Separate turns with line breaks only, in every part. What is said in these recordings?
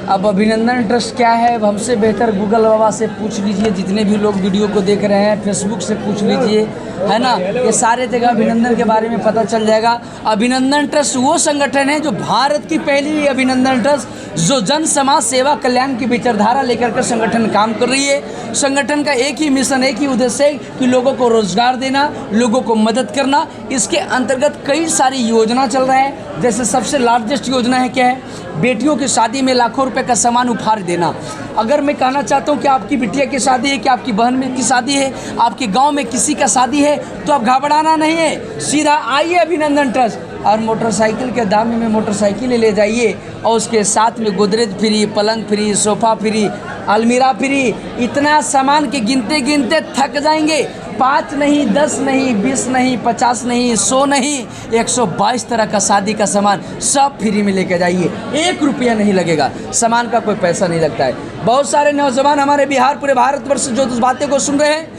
अब अभिनंदन ट्रस्ट क्या है, अब हमसे बेहतर गूगल बाबा से पूछ लीजिए, जितने भी लोग वीडियो को देख रहे हैं फेसबुक से पूछ लीजिए, है ना। ये सारे जगह अभिनंदन के बारे में पता चल जाएगा। अभिनंदन ट्रस्ट वो संगठन है जो भारत की पहली अभिनंदन ट्रस्ट जो जन समाज सेवा कल्याण की विचारधारा लेकर के संगठन काम कर रही है। संगठन का एक ही मिशन, एक ही उद्देश्य है कि लोगों को रोजगार देना, लोगों को मदद करना। इसके अंतर्गत कई सारी योजना चल रहा है। जैसे सबसे लार्जेस्ट योजना है क्या है, बेटियों की शादी में लाखों रुपए का सामान उपहार देना। अगर मैं कहना चाहता हूँ कि आपकी बिटिया की शादी है, कि आपकी बहन में की शादी है, आपके गांव में किसी का शादी है, तो आप घबराना नहीं है, सीधा आइए अभिनंदन ट्रस्ट और मोटरसाइकिल के दाम में मोटरसाइकिल ले जाइए और उसके साथ में गोदरेज फ्री, पलंग फ्री, सोफ़ा फ्री, अलमीरा फ्री। इतना सामान के गिनते गिनते थक जाएंगे। 5 नहीं, 10 नहीं, 20 नहीं, 50 नहीं, 100 नहीं, 122 तरह का शादी का सामान सब फ्री में लेके जाइए। 1 रुपया नहीं लगेगा, सामान का कोई पैसा नहीं लगता है। बहुत सारे नौजवान हमारे बिहार पूरे भारतवर्ष जो उस बातें को सुन रहे हैं,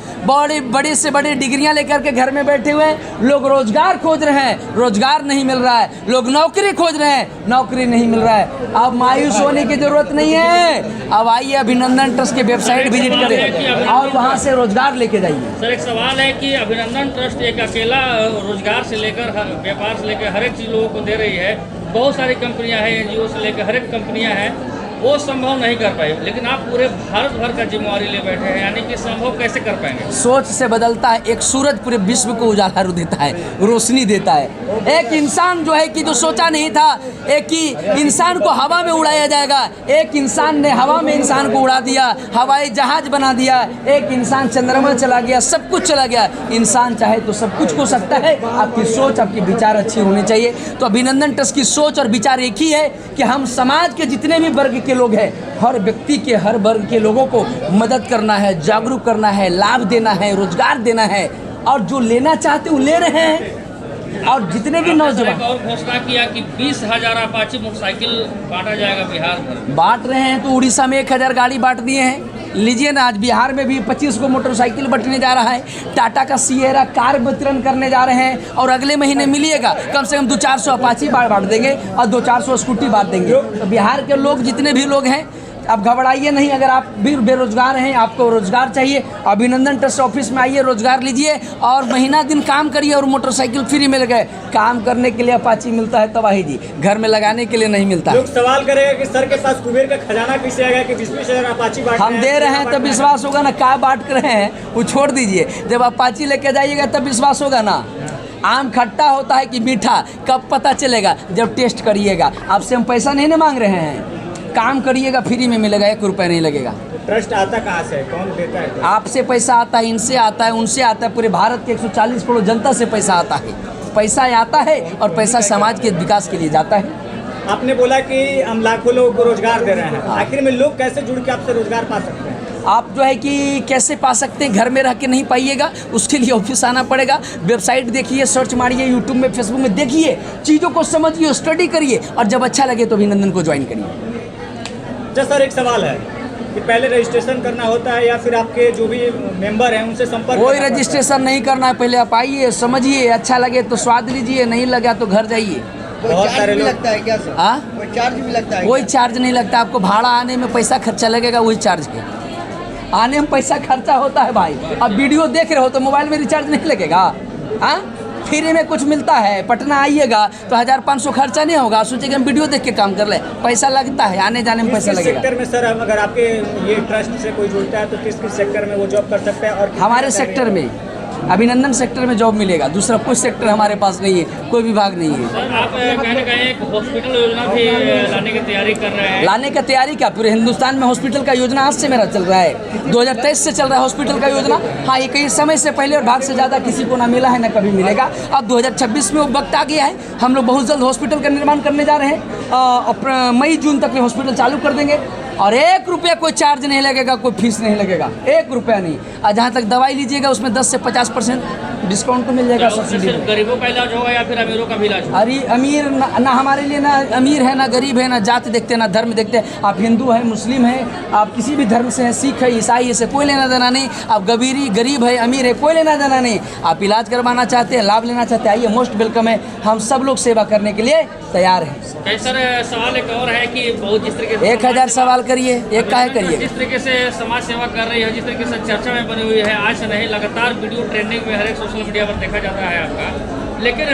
बड़े से बड़े डिग्रियां लेकर के घर में बैठे हुए हैं। लोग रोजगार खोज रहे हैं, रोजगार नहीं मिल रहा है। लोग नौकरी खोज रहे हैं, नौकरी नहीं मिल रहा है। अब मायूस होने की जरूरत नहीं है। अब आइए अभिनंदन ट्रस्ट की वेबसाइट विजिट करें और वहां से रोजगार लेके जाइए।
सर, एक सवाल है कि अभिनंदन ट्रस्ट एक अकेला रोजगार से लेकर व्यापार से लेकर हर एक चीज लोगों को दे रही है। बहुत सारी कंपनियां हैं, एनजीओ से लेकर हर एक कंपनियां हैं, वो संभव नहीं कर पाए, लेकिन आप पूरे भारत भर का जिम्मेवारी ले बैठे हैं, यानी कि संभव कैसे कर पाएंगे?
सोच से बदलता है। एक सूरज पूरे विश्व को उजाला देता है, रोशनी देता है। एक इंसान जो है कि जो सोचा नहीं था एक कि इंसान को हवा में उड़ाया जाएगा, एक इंसान ने हवा में इंसान को उड़ा दिया, हवाई जहाज बना दिया। एक इंसान चंद्रमा चला गया, सब कुछ चला गया। इंसान चाहे तो सब कुछ हो सकता है। आपकी सोच, आपके विचार अच्छी होनी चाहिए। तो अभिनंदन ट्रस्ट की सोच और विचार एक ही है कि हम समाज के जितने भी वर्ग के लोग हैं, हर व्यक्ति के, हर वर्ग के लोगों को मदद करना है, जागरूक करना है, लाभ देना है, रोजगार देना है। और जो लेना चाहते वो ले रहे हैं। और जितने भी नौजवान
और घोषणा किया कि 20,000 अपाची मोटरसाइकिल बांटा जाएगा बिहार भर।
बांट रहे हैं तो उड़ीसा में 1,000 गाड़ी बांट दिए हैं। लीजिए ना, आज बिहार में भी 25 को मोटरसाइकिल बंटने जा रहा है। टाटा का सिएरा कार वितरण करने जा रहे हैं और अगले महीने मिलिएगा कम से कम 200-400 अपाची बांट देंगे और 200-400 स्कूटी बांट देंगे। तो बिहार के लोग जितने भी लोग हैं, अब घबराइए नहीं। अगर आप भी बेरोजगार हैं, आपको रोजगार चाहिए, अभिनंदन ट्रस्ट ऑफिस में आइए, रोजगार लीजिए और महीना दिन काम करिए और मोटरसाइकिल फ्री मिल गए। काम करने के लिए अपाची मिलता है तबाही जी, घर में लगाने के लिए नहीं मिलता।
लोग सवाल करेंगे कि सर के पास कुबेर का खजाना कैसे आएगा कि 20,000 अपाची बांट
हम दे रहे हैं तब विश्वास होगा ना। क्या बांट रहे हैं वो छोड़ दीजिए, जब अपाची लेके जाइएगा तब विश्वास होगा ना। आम खट्टा होता है कि मीठा, कब पता चलेगा? जब टेस्ट करिएगा। आपसे हम पैसा नहीं ना मांग रहे हैं, काम करिएगा, फ्री में मिलेगा, 1 रुपया नहीं लगेगा।
ट्रस्ट आता कहाँ से है, कौन देता है?
आपसे पैसा आता है, इनसे आता है, उनसे आता है, पूरे भारत के 140 करोड़ जनता से पैसा आता है। पैसा आता है और पैसा समाज के विकास के लिए जाता है।
आपने बोला कि हम लाखों लोगों को रोजगार दे रहे हैं, आखिर में लोग कैसे जुड़ के आपसे रोजगार पा सकते हैं?
आप जो है कि कैसे पा सकते हैं, घर में रह के नहीं पाइएगा, उसके लिए ऑफिस आना पड़ेगा। वेबसाइट देखिए, सर्च मारिए, यूट्यूब में, फेसबुक में देखिए, चीज़ों को समझिए, स्टडी करिए और जब अच्छा लगे तो अभिनंदन को ज्वाइन करिए।
अच्छा सर, एक सवाल है कि पहले रजिस्ट्रेशन करना होता है या फिर आपके जो भी मेंबर हैं उनसे संपर्क?
कोई रजिस्ट्रेशन नहीं करना है। पहले आप आइए, समझिए, अच्छा लगे तो स्वाद लीजिए, नहीं लगा तो घर जाइए।
बहुत सारे लोग
लगता है क्या सर?
हाँ,
कोई चार्ज भी लगता है?
कोई चार्ज नहीं लगता। आपको भाड़ा आने में पैसा खर्चा लगेगा, वही चार्ज है। आने में पैसा खर्चा होता है भाई। अब वीडियो देख रहे हो तो मोबाइल में रिचार्ज नहीं लगेगा। हाँ, फ्री में कुछ मिलता है। पटना आइएगा तो 1,500 खर्चा नहीं होगा। सोचिए कि हम वीडियो देख के काम कर ले, पैसा लगता है, आने जाने में पैसा लगेगा।
सेक्टर में सर, अगर आपके ये ट्रस्ट से कोई जुड़ता है तो किस किस सेक्टर में वो जॉब कर सकता है? और
हमारे सेक्टर में, अभिनंदन सेक्टर में जॉब मिलेगा। दूसरा कोई सेक्टर हमारे पास नहीं है, कोई विभाग नहीं है।
सर, आप कहने कहें एक हॉस्पिटल योजना भी लाने की तैयारी कर रहे हैं?
लाने का तैयारी क्या, पूरे हिंदुस्तान में हॉस्पिटल का योजना आज से मेरा चल रहा है। 2023 से चल रहा है हॉस्पिटल का योजना। हाँ, ये कई समय से पहले और भाग से ज़्यादा किसी को ना मिला है, ना कभी मिलेगा। अब 2026 में वो वक्त आ गया है। हम लोग बहुत जल्द हॉस्पिटल का निर्माण करने जा रहे हैं। मई जून तक में हॉस्पिटल चालू कर देंगे और 1 रुपया कोई चार्ज नहीं लगेगा, कोई फीस नहीं लगेगा, 1 रुपया नहीं। और जहाँ तक दवाई लीजिएगा उसमें 10 से 50% डिस्काउंट तो मिल जाएगा
तो उससे
सब्सिडी
सिर्फ
में।
गरीबों का इलाज होगा या फिर अमीरों का भी इलाज होगा?
अरे अमीर ना हमारे लिए ना अमीर है ना गरीब है, ना जाति देखते ना धर्म देखते। आप हिंदू हैं, मुस्लिम हैं, आप किसी भी धर्म से हैं, सिख है, ईसाई है, से कोई लेना देना नहीं। आप गरीब है, अमीर है, कोई लेना देना नहीं। आप इलाज करवाना चाहते हैं, लाभ लेना चाहते हैं, आइए, मोस्ट वेलकम है। हम सब लोग सेवा करने के लिए तैयार हैं।
कई सर सवाल एक और है कि बहुत जिस तरीके से
1000 सवाल करिए, एक काहे करिए।
जिस तरीके से समाज सेवा कर रही है, जिस तरीके से चर्चा में बनी हुई है, आज से नहीं लगातार वीडियो ट्रेंडिंग में हर एक सोशल मीडिया पर देखा जाता है आपका, लेकिन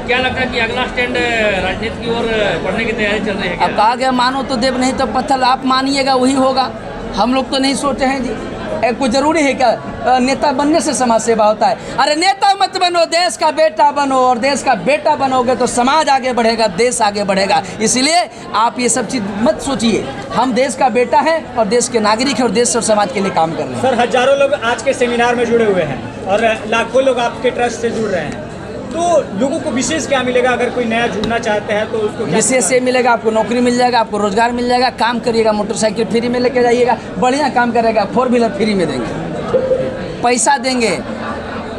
क्या लगता है कि अगला स्टैंड राजनीति की ओर बढ़ने की तैयारी चल रही है क्या?
अब कहा गया मानो तो देव नहीं तो पत्थर, आप मानिएगा वही होगा। हम लोग तो नहीं सोचे हैं जी। कोई जरूरी है क्या नेता बनने से समाज सेवा होता है? अरे नेता मत बनो, देश का बेटा बनो, और देश का बेटा बनोगे तो समाज आगे बढ़ेगा, देश आगे बढ़ेगा। इसलिए आप ये सब चीज़ मत सोचिए। हम देश का बेटा हैं और देश के नागरिक हैं और देश और समाज के लिए काम कर रहे हैं।
सर हजारों लोग आज के सेमिनार में जुड़े हुए हैं और लाखों लोग आपके ट्रस्ट से जुड़ रहे हैं, तो लोगों को विशेष क्या मिलेगा? अगर कोई नया जुड़ना चाहता है तो उसको क्या
विशेष ये मिलेगा, आपको नौकरी मिल जाएगा, आपको रोजगार मिल जाएगा, काम करिएगा, मोटरसाइकिल फ्री में लेके जाइएगा, बढ़िया काम करेगा, 4 व्हीलर फ्री में देंगे, पैसा देंगे,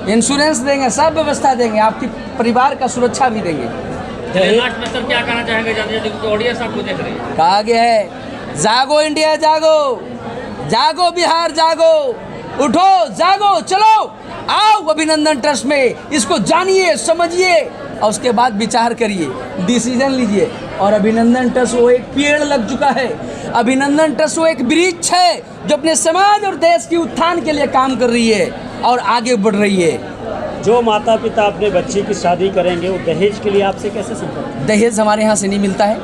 इंश्योरेंस देंगे, सब व्यवस्था देंगे, आपकी परिवार का सुरक्षा भी देंगे।
लास्ट में सर क्या कहना चाहेंगे जो ऑडियंस आपको देख रही है?
कहा गया है, जागो इंडिया जागो, जागो बिहार जागो, उठो जागो चलो, आओ अभिनंदन ट्रस्ट में, इसको जानिए समझिए और उसके बाद विचार करिए, डिसीजन लीजिए। और अभिनंदन ट्रस्ट वो एक पेड़ लग चुका है, अभिनंदन ट्रस्ट वो एक वृक्ष है जो अपने समाज और देश की उत्थान के लिए काम कर रही है और आगे बढ़ रही है।
जो माता पिता अपने बच्चे की शादी करेंगे वो दहेज के लिए आपसे कैसे संपर्क?
दहेज हमारे यहाँ से नहीं मिलता है,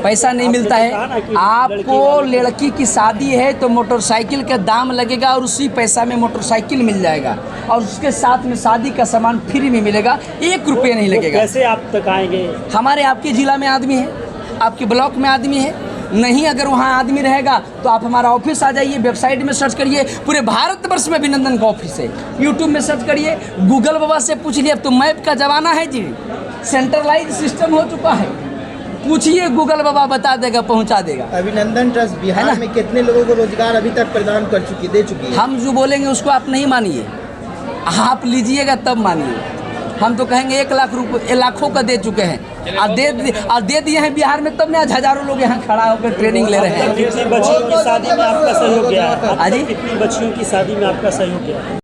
पैसा नहीं मिलता है। आपको लड़की की शादी है तो मोटरसाइकिल का दाम लगेगा और उसी पैसा में मोटरसाइकिल मिल जाएगा और उसके साथ में शादी का सामान फ्री में मिलेगा, 1 रुपये नहीं लगेगा।
कैसे आप तक आएंगे?
हमारे आपके ज़िला में आदमी है, आपके ब्लॉक में आदमी है, नहीं अगर वहाँ आदमी रहेगा तो आप हमारा ऑफिस आ जाइए, वेबसाइट में सर्च करिए, पूरे भारतवर्ष में अभिनंदन का ऑफिस है, यूट्यूब में सर्च करिए, गूगल बाबा से पूछ लिए। अब तो मैप का ज़माना है जी, सेंट्रलाइज सिस्टम हो चुका है, पूछिए गूगल बाबा बता देगा, पहुंचा देगा।
अभिनंदन ट्रस्ट बिहार में कितने लोगों को रोजगार अभी तक प्रदान कर चुकी दे चुकी है?
हम जो बोलेंगे उसको आप नहीं मानिए, आप लीजिएगा तब मानिए। हम तो कहेंगे 1 लाख रुपये लाखों का दे चुके हैं और दे दिए हैं बिहार में, तब ना हजारों लोग यहाँ खड़ा होकर ट्रेनिंग ले रहे हैं।
कितनी बच्चियों की शादी में आपका सहयोग किया है?
हाँ जी?
कितनी बच्चियों की शादी में आपका सहयोग किया है?